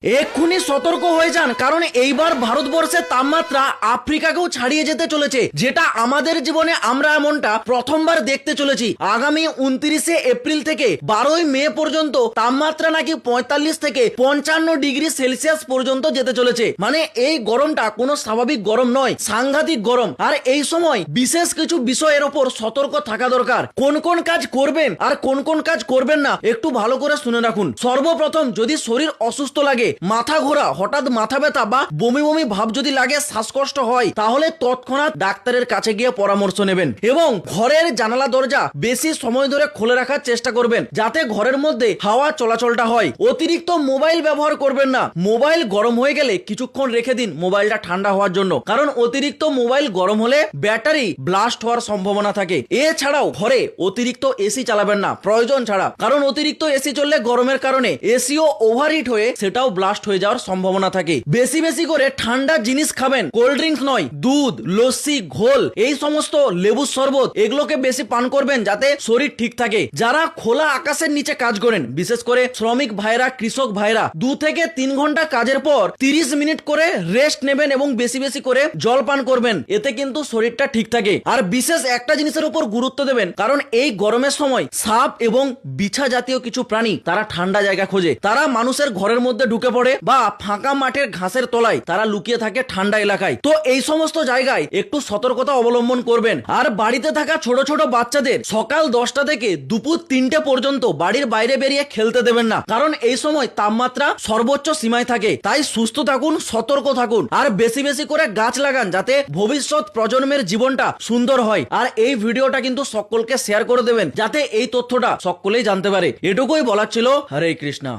এক্ষুনি সতর্ক হয়ে যান, কারণ এইবার ভারতবর্ষের তাপমাত্রা আফ্রিকাকেও ছাড়িয়ে যেতে চলেছে, যেটা আমাদের জীবনে আমরা এমনটা প্রথমবার দেখতে চলেছি। আগামী 29শে এপ্রিল থেকে 12ই মে পর্যন্ত তাপমাত্রা নাকি 45 থেকে 55 ডিগ্রি সেলসিয়াস পর্যন্ত যেতে চলেছে। মানে এই গরমটা কোনো স্বাভাবিক গরম নয়, সাংঘাতিক গরম। আর এই সময় বিশেষ কিছু বিষয়ের ওপর সতর্ক থাকা দরকার। কোন কোন কাজ করবেন আর কোন কোন কাজ করবেন না একটু ভালো করে শুনে রাখুন। সর্বপ্রথম, যদি শরীর অসুস্থ লাগে, মাথা ঘোরা, হঠাৎ মাথা ব্যথা বা বমি বমি ভাব যদি লাগে, শ্বাসকষ্ট হয়, তাহলে তৎক্ষণাৎ ডাক্তারের কাছে গিয়ে পরামর্শ নেবেন। এবং ঘরের জানালা দরজা বেশি সময় ধরে খুলে রাখার চেষ্টা করবেন, যাতে ঘরের মধ্যে হাওয়া চলাচলটা হয়। অতিরিক্ত মোবাইল ব্যবহার করবেন না। মোবাইল গরম হয়ে গেলে কিছুক্ষণ রেখে দিন মোবাইলটা ঠান্ডা হওয়ার জন্য, কারণ অতিরিক্ত মোবাইল গরম হলে ব্যাটারি ব্লাস্ট হওয়ার সম্ভাবনা থাকে। এছাড়াও ঘরে অতিরিক্ত এসি চালাবেন না প্রয়োজন ছাড়া, কারণ অতিরিক্ত এসি চললে গরমের কারণে এসিও ওভারহিট হয়ে সেটাও ব্লাস্ট হয়ে যাওয়ার সম্ভাবনা থাকে। বেশি বেশি করে ঠান্ডা জিনিস খাবেন, কোল্ড ড্রিঙ্কস নয়, দুধ, লস্যি, ঘোল, এই সমস্ত লেবুর শরবত, এগুলোকে বেশি পান করবেন যাতে শরীর ঠিক থাকে। যারা খোলা আকাশের নিচে কাজ করেন, বিশেষ করে শ্রমিক ভাইরা, কৃষক ভাইরা, 2 থেকে 3 ঘন্টা কাজের পর 30 মিনিট করে রেস্ট নেবেন এবং বেশি বেশি করে জল পান করবেন, এতে কিন্তু শরীরটা ঠিক থাকে। আর বিশেষ একটা জিনিসের উপর গুরুত্ব দেবেন, কারণ এই গরমের সময় সাপ এবং বিছা জাতীয় কিছু প্রাণী তারা ঠান্ডা জায়গা খোঁজে। তারা মানুষের ঘরের মধ্যে ঢুকে পড়ে বা ফাঁকা মাঠের ঘাসের তলায় তারা লুকিয়ে থাকে ঠান্ডা এলাকায়। তো এই সমস্ত জায়গায় একটু সতর্কতা অবলম্বন করবেন। আর বাড়িতে থাকা ছোট ছোট বাচ্চাদের সকাল 10টা থেকে দুপুর 3টে পর্যন্ত বাড়ির বাইরে বেরিয়ে খেলতে দেবেন না, কারণ এই সময় তাপমাত্রা সর্বোচ্চ সীমায় থাকে। তাই সুস্থ থাকুন, সতর্ক থাকুন, আর বেশি বেশি করে গাছ লাগান, যাতে ভবিষ্যৎ প্রজন্মের জীবনটা সুন্দর হয়। আর এই ভিডিওটা কিন্তু সকলকে শেয়ার করে দেবেন, যাতে এই তথ্যটা সকলেই জানতে পারে। এটুকুই বলার ছিল। হরে কৃষ্ণা।